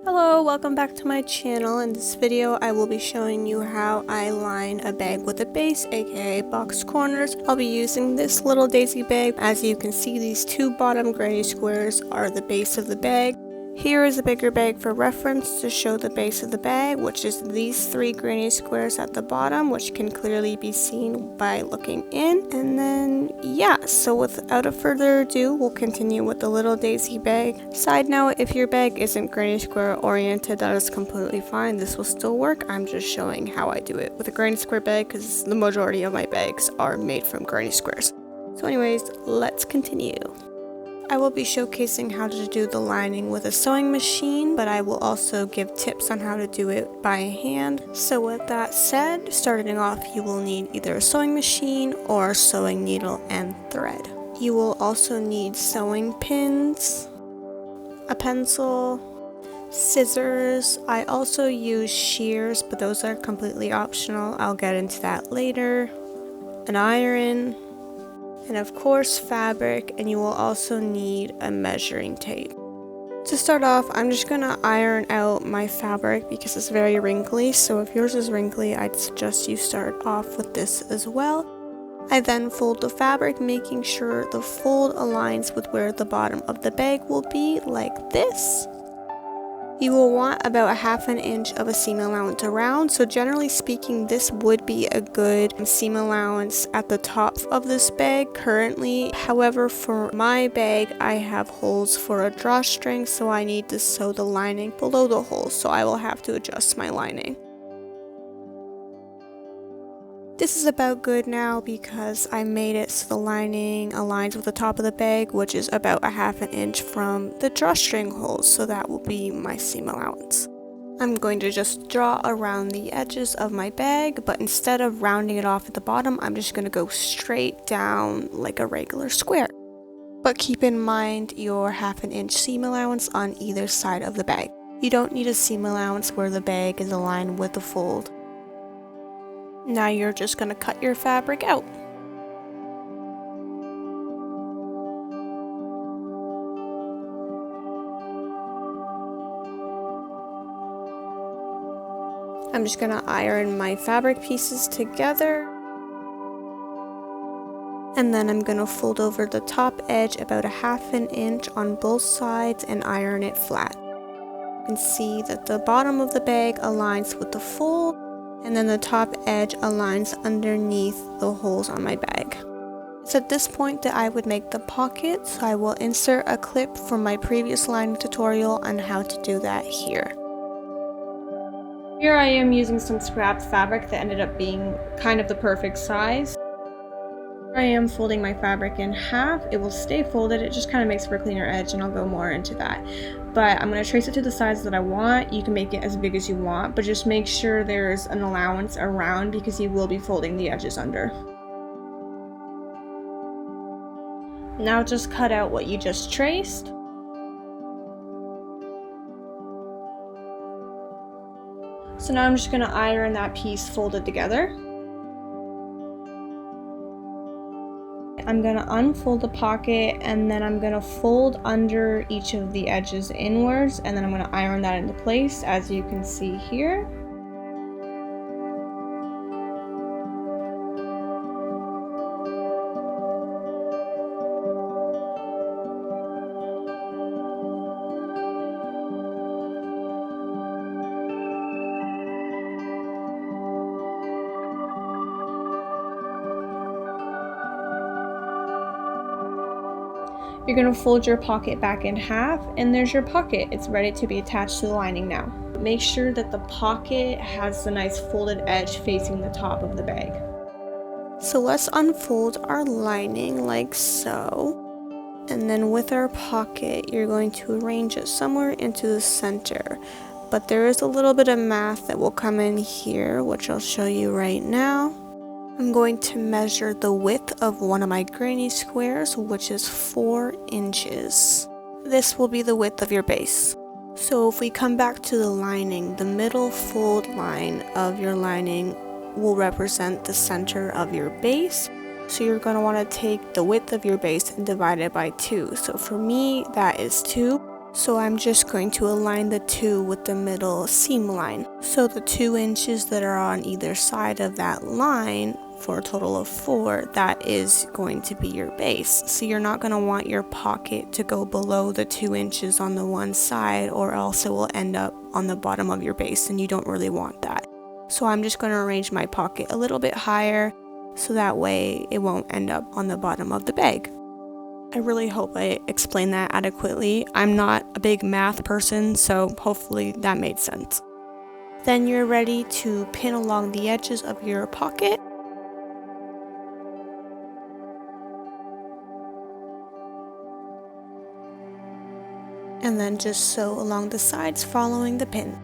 Hello, welcome back to my channel. In this video I will be showing you how I line a bag with a base, aka box corners. I'll be using this little daisy bag. As you can see, these two bottom granny squares are the base of the bag. Here is a bigger bag for reference to show the base of the bag, which is these three granny squares at the bottom, which can clearly be seen by looking in. And then yeah, so without further ado, we'll continue with the little daisy bag. Side note, if your bag isn't granny square oriented, that is completely fine. This will still work. I'm just showing how I do it with a granny square bag because the majority of my bags are made from granny squares. So anyways, let's continue. I will be showcasing how to do the lining with a sewing machine, but I will also give tips on how to do it by hand. So with that said, starting off, you will need either a sewing machine or a sewing needle and thread. You will also need sewing pins, a pencil, scissors. I also use shears, but those are completely optional. I'll get into that later. An iron, and of course fabric, and you will also need a measuring tape. To start off, I'm just gonna iron out my fabric because it's very wrinkly, so if yours is wrinkly, I'd suggest you start off with this as well. I then fold the fabric, making sure the fold aligns with where the bottom of the bag will be, like this. You will want about a ½ inch of a seam allowance around, so generally speaking this would be a good seam allowance at the top of this bag currently. However, for my bag I have holes for a drawstring, so I need to sew the lining below the holes, so I will have to adjust my lining. This is about good now because I made it so the lining aligns with the top of the bag, which is about a ½ inch from the drawstring holes, so that will be my seam allowance. I'm going to just draw around the edges of my bag, but instead of rounding it off at the bottom, I'm just going to go straight down like a regular square. But keep in mind your ½ inch seam allowance on either side of the bag. You don't need a seam allowance where the bag is aligned with the fold. Now you're just going to cut your fabric out. I'm just going to iron my fabric pieces together. And then I'm going to fold over the top edge about a ½ inch on both sides and iron it flat. You can see that the bottom of the bag aligns with the fold, and then the top edge aligns underneath the holes on my bag. It's at this point that I would make the pocket, so I will insert a clip from my previous lining tutorial on how to do that here. Here I am using some scrapped fabric that ended up being kind of the perfect size. Here I am folding my fabric in half. It will stay folded, it just kind of makes for a cleaner edge, and I'll go more into that. But I'm going to trace it to the size that I want. You can make it as big as you want, but just make sure there's an allowance around because you will be folding the edges under. Now just cut out what you just traced. So now I'm just going to iron that piece folded together. I'm going to unfold the pocket, and then I'm going to fold under each of the edges inwards, and then I'm going to iron that into place, as you can see here. You're going to fold your pocket back in half, and there's your pocket. It's ready to be attached to the lining now. Make sure that the pocket has the nice folded edge facing the top of the bag. So let's unfold our lining like so. And then with our pocket, you're going to arrange it somewhere into the center. But there is a little bit of math that will come in here, which I'll show you right now. I'm going to measure the width of one of my granny squares, which is 4 inches. This will be the width of your base. So if we come back to the lining, the middle fold line of your lining will represent the center of your base. So you're going to want to take the width of your base and divide it by 2. So for me, that is 2. So I'm just going to align the two with the middle seam line. So the 2 inches that are on either side of that line, for a total of 4, that is going to be your base. So you're not going to want your pocket to go below the 2 inches on the one side, or else it will end up on the bottom of your base, and you don't really want that. So I'm just going to arrange my pocket a little bit higher, so that way it won't end up on the bottom of the bag. I really hope I explained that adequately. I'm not a big math person, so hopefully that made sense. Then you're ready to pin along the edges of your pocket. And then just sew along the sides following the pin.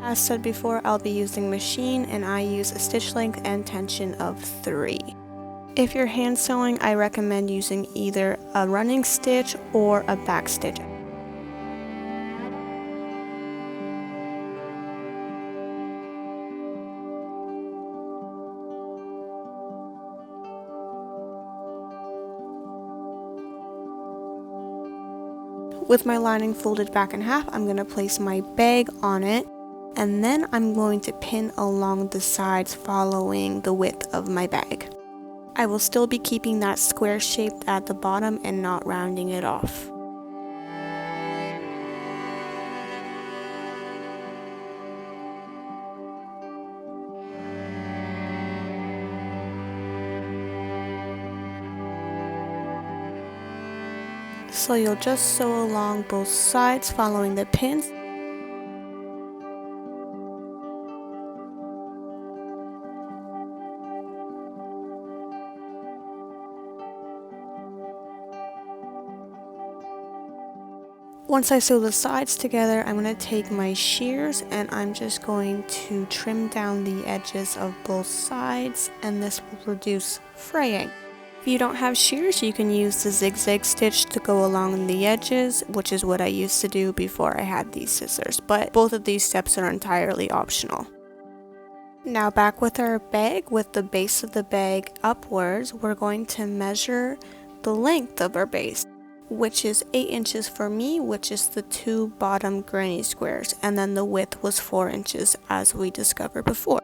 As said before, I'll be using machine, and I use a stitch length and tension of 3. If you're hand sewing, I recommend using either a running stitch or a back stitch. With my lining folded back in half, I'm going to place my bag on it, and then I'm going to pin along the sides following the width of my bag. I will still be keeping that square shape at the bottom and not rounding it off. So you'll just sew along both sides following the pins. Once I sew the sides together, I'm going to take my shears and I'm just going to trim down the edges of both sides, and this will reduce fraying. If you don't have shears, you can use the zigzag stitch to go along the edges, which is what I used to do before I had these scissors, but both of these steps are entirely optional. Now back with our bag, with the base of the bag upwards, we're going to measure the length of our base, which is 8 inches for me, which is the 2 bottom granny squares, and then the width was 4 inches as we discovered before.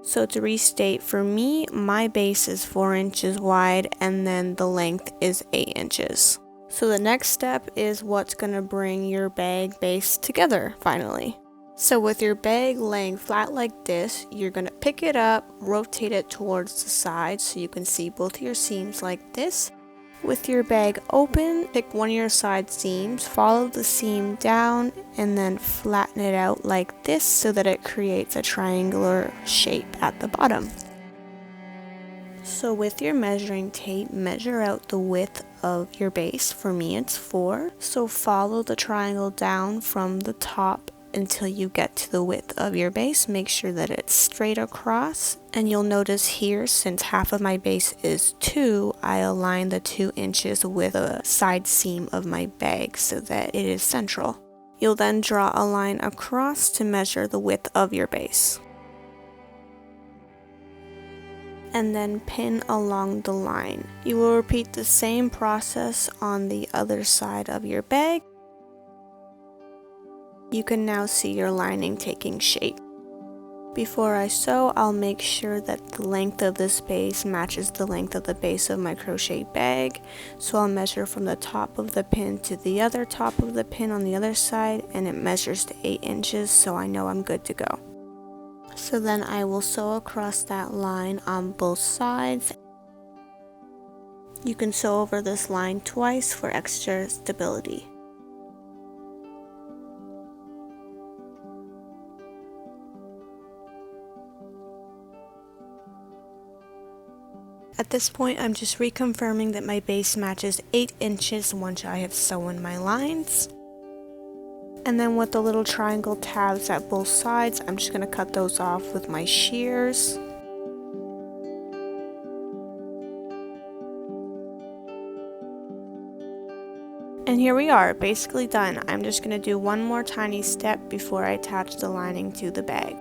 So to restate, for me, my base is 4 inches wide, and then the length is 8 inches. So the next step is what's going to bring your bag base together finally. So with your bag laying flat like this, you're going to pick it up, rotate it towards the side so you can see both your seams like this. With your bag open, pick one of your side seams, follow the seam down, and then flatten it out like this so that it creates a triangular shape at the bottom. So with your measuring tape, measure out the width of your base. For me, it's 4. So follow the triangle down from the top until you get to the width of your base. Make sure that it's straight across, and you'll notice here, since half of my base is 2, I align the 2 inches with a side seam of my bag so that it is central. You'll then draw a line across to measure the width of your base, and then pin along the line. You will repeat the same process on the other side of your bag. You can now see your lining taking shape. Before I sew, I'll make sure that the length of this base matches the length of the base of my crochet bag. So I'll measure from the top of the pin to the other top of the pin on the other side, and it measures to 8 inches, so I know I'm good to go. So then I will sew across that line on both sides. You can sew over this line twice for extra stability. At this point, I'm just reconfirming that my base matches 8 inches once I have sewn my lines. And then with the little triangle tabs at both sides, I'm just going to cut those off with my shears. And here we are, basically done. I'm just going to do one more tiny step before I attach the lining to the bag.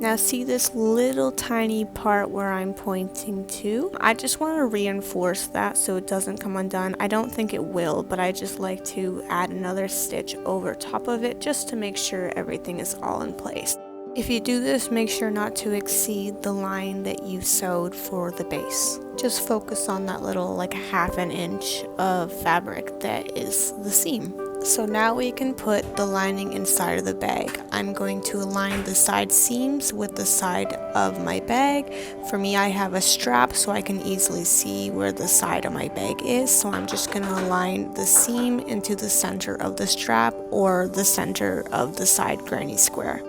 Now see this little tiny part where I'm pointing to? I just want to reinforce that so it doesn't come undone. I don't think it will, but I just like to add another stitch over top of it just to make sure everything is all in place. If you do this, make sure not to exceed the line that you sewed for the base. Just focus on that little like 1/2 inch of fabric that is the seam. So now we can put the lining inside of the bag. I'm going to align the side seams with the side of my bag. For me, I have a strap so I can easily see where the side of my bag is. So I'm just going to align the seam into the center of the strap or the center of the side granny square.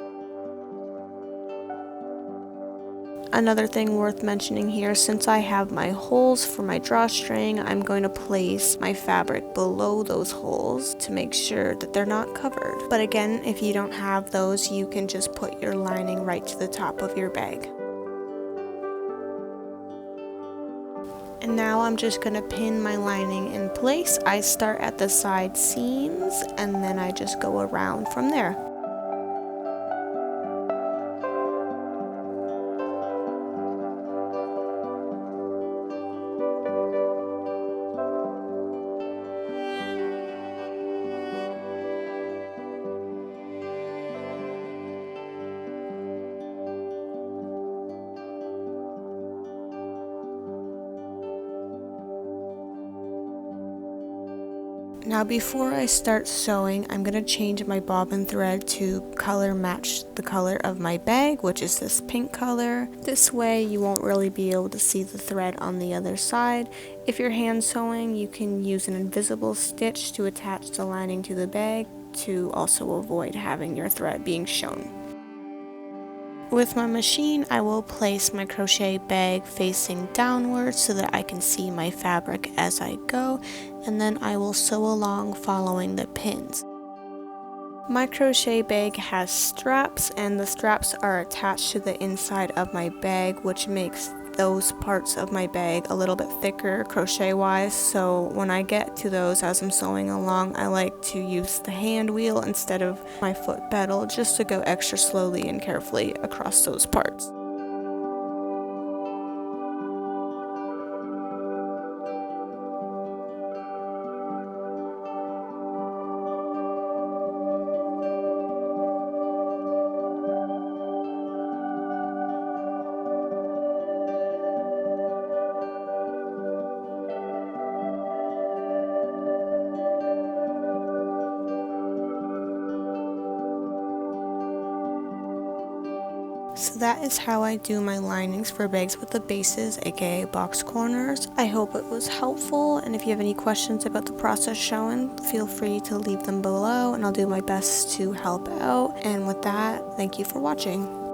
Another thing worth mentioning here, since I have my holes for my drawstring, I'm going to place my fabric below those holes to make sure that they're not covered. But again, if you don't have those, you can just put your lining right to the top of your bag. And now I'm just going to pin my lining in place. I start at the side seams and then I just go around from there. Now before I start sewing, I'm going to change my bobbin thread to color match the color of my bag, which is this pink color. This way you won't really be able to see the thread on the other side. If you're hand sewing, you can use an invisible stitch to attach the lining to the bag to also avoid having your thread being shown. With my machine, I will place my crochet bag facing downwards so that I can see my fabric as I go, and then I will sew along following the pins. My crochet bag has straps, and the straps are attached to the inside of my bag, which makes those parts of my bag a little bit thicker crochet wise, so when I get to those as I'm sewing along, I like to use the hand wheel instead of my foot pedal just to go extra slowly and carefully across those parts. So that is how I do my linings for bags with the bases, aka box corners. I hope it was helpful, and if you have any questions about the process shown, feel free to leave them below and I'll do my best to help out. And with that, thank you for watching.